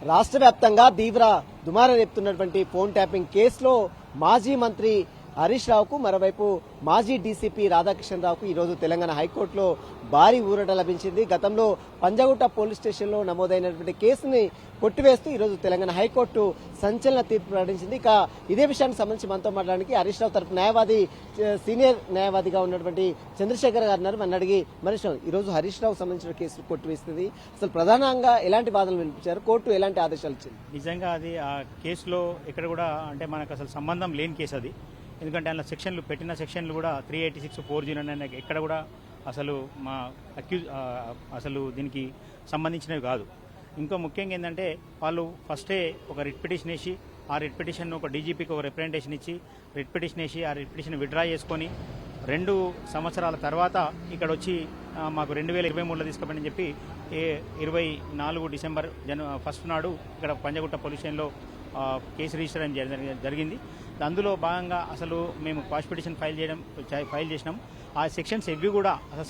రాష్ట్ర వ్యాప్తంగా తీవ్ర దుమారం రేపుతున్నటువంటి ఫోన్ ట్యాపింగ్ కేసులో మాజీ మంత్రి హరీష్ రావుకు, మరోవైపు మాజీ డీసీపీ రాధాకిషన్ రావుకు ఈరోజు తెలంగాణ హైకోర్టులో భారీ ఊరట లభించింది. గతంలో పంజాగుట్ట పోలీస్ స్టేషన్లో నమోదైనటువంటి కేసుని కొట్టివేస్తూ ఈరోజు తెలంగాణ హైకోర్టు సంచలన తీర్పు ప్రకటించింది. ఇక ఇదే విషయానికి సంబంధించి మనతో మాట్లాడడానికి హరీష్ రావు తరపు న్యాయవాది, సీనియర్ న్యాయవాదిగా ఉన్నటువంటి చంద్రశేఖర్ గారు ఉన్నారు. మన అడిగి మనిషి ఈరోజు హరీష్ రావు సంబంధించిన కేసు కొట్టివేస్తుంది. అసలు ప్రధానంగా ఎలాంటి వాదనలు వినిపించారు, కోర్టు ఎలాంటి ఆదేశాలు ఇచ్చింది? నిజంగా అది ఆ కేసులో ఇక్కడ కూడా అంటే మనకు అసలు సంబంధం లేని కేసు అది. ఎందుకంటే అందులో సెక్షన్లు పెట్టిన సెక్షన్లు కూడా 386, 409 ఎక్కడ కూడా అసలు మా అసలు దీనికి సంబంధించినవి కాదు. ఇంకో ముఖ్యంగా ఏంటంటే వాళ్ళు ఫస్టే ఒక రిట్ పిటిషన్ వేసి, ఆ రిట్ పిటిషన్ ఒక డీజీపీకి ఒక రిప్రజెంటేషన్ ఇచ్చి రిట్ పిటిషన్ వేసి ఆ రిట్ పిటిషన్ విత్డ్రా చేసుకొని 2 సంవత్సరాల తర్వాత ఇక్కడ వచ్చి మాకు 2023లో తీసుకుపోయినని చెప్పి 24 డిసెంబర్ 1 నాడు ఇక్కడ పంజగుట్ట పోలీస్ స్టేషన్లో కేసు రిజిస్టర్ జరిగింది. అందులో భాగంగా అసలు మేము క్వాష్ పిటిషన్ ఫైల్ చేసినాం. ఆ సెక్షన్స్ ఎవ్వి కూడా అసలు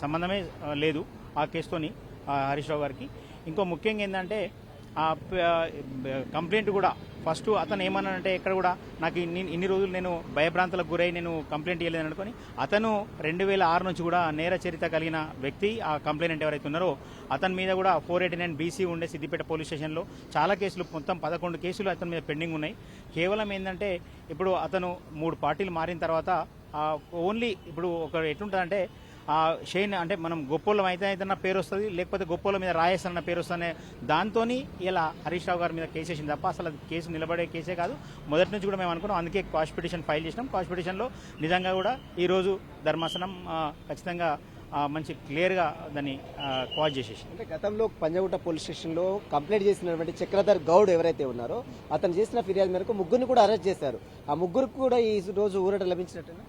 సంబంధమే లేదు ఆ కేసుతోని హరీష్ రావు గారికి. ఇంకో ముఖ్యంగా ఏంటంటే ఆ కంప్లైంట్ కూడా ఫస్ట్ అతను ఏమన్నానంటే ఎక్కడ కూడా నాకు ఇన్ని రోజులు నేను భయభ్రాంతులకు గురై నేను కంప్లైంట్ ఇవ్వలేదని అనుకుని అతను 2006 నుంచి కూడా నేర చరిత్ర కలిగిన వ్యక్తి. ఆ కంప్లైంట్ ఎవరైతే ఉన్నారో అతని మీద కూడా 489 BC ఉండే సిద్దిపేట పోలీస్ స్టేషన్లో చాలా కేసులు, మొత్తం 11 కేసులు అతని మీద పెండింగ్ ఉన్నాయి. కేవలం ఏంటంటే ఇప్పుడు అతను 3 పార్టీలు మారిన తర్వాత ఓన్లీ ఇప్పుడు ఒక ఎట్లుంటుందంటే షైన్ అంటే మనం గొప్పోళ్ళం అయితే పేరు వస్తుంది, లేకపోతే గొప్పోళ్ళ మీద రాయేస్తానన్న పేరు వస్తుంది. దాంతో ఇలా హరీష్ రావు గారి మీద కేసు వేసింది తప్ప అసలు అది కేసు నిలబడే కేసే కాదు. మొదటి నుంచి కూడా మేము అనుకున్నాం, అందుకే క్వాష్ పిటిషన్ ఫైల్ చేసినాం. క్వాష్ పిటిషన్లో నిజంగా కూడా ఈరోజు ధర్మాసనం ఖచ్చితంగా మంచి క్లియర్గా దాన్ని క్వాష్ చేసేసి. అంటే గతంలో పంజగుట్ట పోలీస్ స్టేషన్లో కంప్లైంట్ చేసినటువంటి చక్రధర్ గౌడ్ ఎవరైతే ఉన్నారో అతను చేసిన ఫిర్యాదు మేరకు ముగ్గురిని కూడా అరెస్ట్ చేశారు. ఆ ముగ్గురికి కూడా ఈ రోజు ఊరట లభించినట్టుగా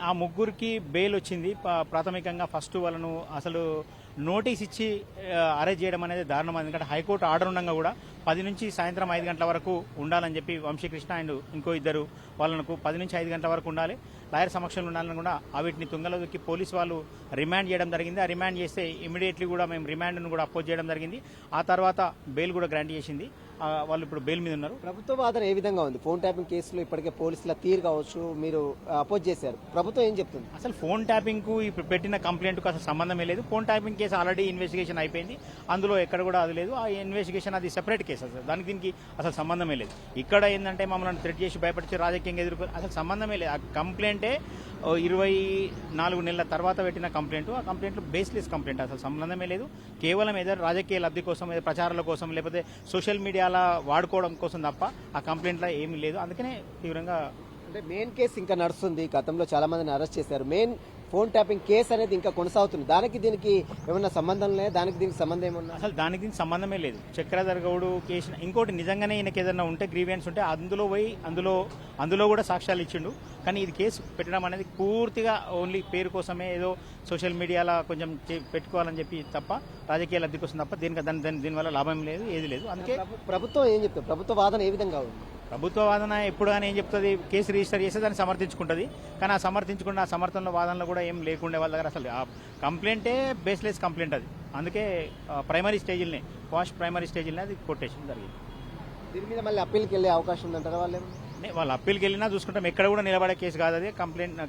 ఆ ముగ్గురికి బెయిల్ వచ్చింది. ప్రాథమికంగా ఫస్ట్ వాళ్ళను అసలు నోటీస్ ఇచ్చి అరెస్ట్ చేయడం అనేది దారుణం. ఎందుకంటే హైకోర్టు ఆర్డర్ ఉండగా కూడా 10 నుంచి సాయంత్రం 5 గంటల వరకు ఉండాలని చెప్పి వంశీకృష్ణ అండ్ ఇంకో ఇద్దరు వాళ్ళకు 10 నుంచి 5 గంటల వరకు ఉండాలి, లాయర్ సమక్షంలో ఉండాలని కూడా వీటిని తుంగలో దొక్కి పోలీసు వాళ్ళు రిమాండ్ చేయడం జరిగింది. ఆ రిమాండ్ చేస్తే ఇమీడియట్లీ కూడా మేము రిమాండ్ను కూడా అపోజ్ చేయడం జరిగింది. ఆ తర్వాత బెయిల్ కూడా గ్రాంట్ చేసింది. వాళ్ళు ఇప్పుడు బెయిల్ మీద ఉన్నారు. ప్రభుత్వ వాదన ఏ విధంగా ఉంది? ఫోన్ ట్యాపింగ్ కేసులో ఇప్పటికే పోలీసుల తీరు కావచ్చు, మీరు అపోజ్ చేశారు, ప్రభుత్వం ఏం చెప్తుంది? అసలు ఫోన్ ట్యాపింగ్ కు ఇప్పుడు పెట్టిన కంప్లైంట్ కు అసలు సంబంధమే లేదు. Phone tapping case already investigation అయిపోయింది, అందులో ఎక్కడ కూడా అది లేదు. ఆ ఇన్వెస్టిగేషన్ అది సెపరేట్ కేసు, అసలు దానికి దీనికి అసలు సంబంధమే లేదు. ఇక్కడ ఏంటంటే మమ్మల్ని థ్రెట్ చేసి భయపడిచి రాజకీయంగా ఎదుర్కొని అసలు సంబంధమే లేదు. ఆ కంప్లైంటే 24 నెలల తర్వాత పెట్టిన కంప్లైంట్. ఆ కంప్లైంట్లో బేస్లెస్ కంప్లైంట్, అసలు సంబంధమే లేదు. కేవలం ఏదో రాజకీయ లబ్ధి కోసం, ఏదో ప్రచారాల కోసం, లేకపోతే సోషల్ మీడియాలో వాడుకోవడం కోసం తప్ప ఆ కంప్లైంట్లో ఏమీ లేదు. అందుకనే తీవ్రంగా అంటే మెయిన్ కేసు ఇంకా నడుస్తుంది. గతంలో చాలా మందిని అరెస్ట్ చేశారు. మెయిన్ ఫోన్ ట్యాపింగ్ కేసు అనేది ఇంకా కొనసాగుతుంది. దానికి దీనికి ఏమన్నా సంబంధం లేదు? దానికి దీనికి సంబంధం ఏమన్నా? అసలు దానికి దీనికి సంబంధమే లేదు. చక్రధర్ గౌడ్ కేసు ఇంకోటి నిజంగానే ఈయనకి ఏదైనా ఉంటే గ్రీవియన్స్ ఉంటే అందులో పోయి అందులో కూడా సాక్ష్యాలు ఇచ్చిండు. కానీ ఇది కేసు పెట్టడం అనేది పూర్తిగా ఓన్లీ పేరు కోసమే, ఏదో సోషల్ మీడియాలో కొంచెం పెట్టుకోవాలని చెప్పి తప్ప, రాజకీయ లబ్ధి కోసం తప్ప దీనివల్ల లాభం లేదు, ఏది లేదు. అందుకే ప్రభుత్వం ఏం చెప్తుంది? ప్రభుత్వ వాదన ఏ విధంగా ఉంది? ప్రభుత్వ వాదన ఎప్పుడు కానీ ఏం చెప్తుంది, కేసు రిజిస్టర్ చేస్తే దాన్ని సమర్థించుకుంటుంది. కానీ ఆ సమర్థనలో వాదనలో కూడా ఏం లేకుండే వాళ్ళ దగ్గర అసలు ఆ కంప్లైంటే బేస్లెస్ కంప్లైంట్ అది. అందుకే ప్రైమరీ స్టేజ్లనే, ఫస్ట్ ప్రైమరీ స్టేజ్లనే అది కొట్టేషన్ జరిగింది. దీని మీద మళ్ళీ అప్పీల్కి వెళ్ళే అవకాశం ఉందంటారా? వాళ్ళు అప్పీల్కి వెళ్ళినా చూసుకుంటాం, ఎక్కడ కూడా నిలబడే కేసు కాదు అది.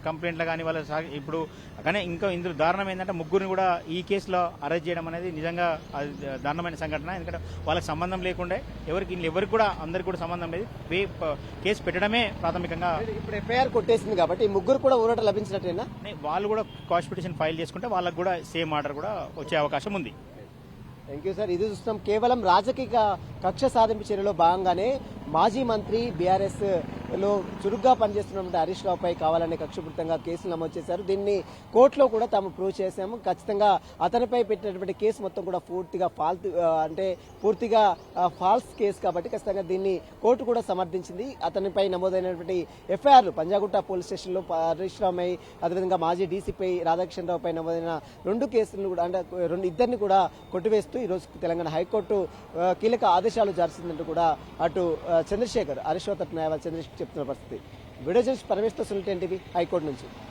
కంప్లైంట్లో కానీ వాళ్ళ ఇప్పుడు కానీ ఇంకా ఇందులో దారుణం ఏంటంటే ముగ్గురిని కూడా ఈ కేసులో అరెస్ట్ చేయడం అనేది నిజంగా అది దారుణమైన సంఘటన. ఎందుకంటే వాళ్ళకి సంబంధం లేకుండా ఎవరికి కూడా అందరికి కూడా సంబంధం లేదు. కేసు పెట్టడమే ప్రాథమికంగా. ఇప్పుడు ఎఫ్ఐఆర్ కొట్టేసింది కాబట్టి ఈ ముగ్గురు కూడా ఊరట లభించినట్టేనా? వాళ్ళు కూడా క్వాష్ పిటిషన్ ఫైల్ చేసుకుంటే వాళ్ళకు కూడా సేమ్ ఆర్డర్ కూడా వచ్చే అవకాశం ఉంది. Thank you sir. ఇది చూస్తున్నాం, కేవలం రాజకీయ కక్ష సాధింపు చర్యలో భాగంగానే మాజీ మంత్రి బీఆర్ఎస్ లో చురుగ్గా పనిచేస్తున్నటువంటి హరీష్ రావుపై కావాలనే కక్షపూరితంగా కేసులు నమోదు చేశారు. దీన్ని కోర్టులో కూడా తాము ప్రూవ్ చేశాము. ఖచ్చితంగా అతనిపై పెట్టినటువంటి కేసు మొత్తం కూడా పూర్తిగా ఫాల్స్ కేసు కాబట్టి ఖచ్చితంగా దీన్ని కోర్టు కూడా సమర్థించింది. అతనిపై నమోదైనటువంటి ఎఫ్ఐఆర్లు పంజాగుట్ట పోలీస్ స్టేషన్లో హరీష్ రావుపై, అదేవిధంగా మాజీ డీసీపీ రాధాకిషన్ రావుపై నమోదైన 2 కేసులను కూడా అంటే ఇద్దరిని కూడా కొట్టివేస్తూ ఈరోజు తెలంగాణ హైకోర్టు కీలక ఆదేశాలు జారిందంటూ కూడా అటు చంద్రశేఖర్, హరీష్ రావు తరపు న్యాయవాది చంద్రశేఖర్ చెప్తున్న పరిస్థితి. Video journalist Parameshwar, Sunil TV, high court నుంచి.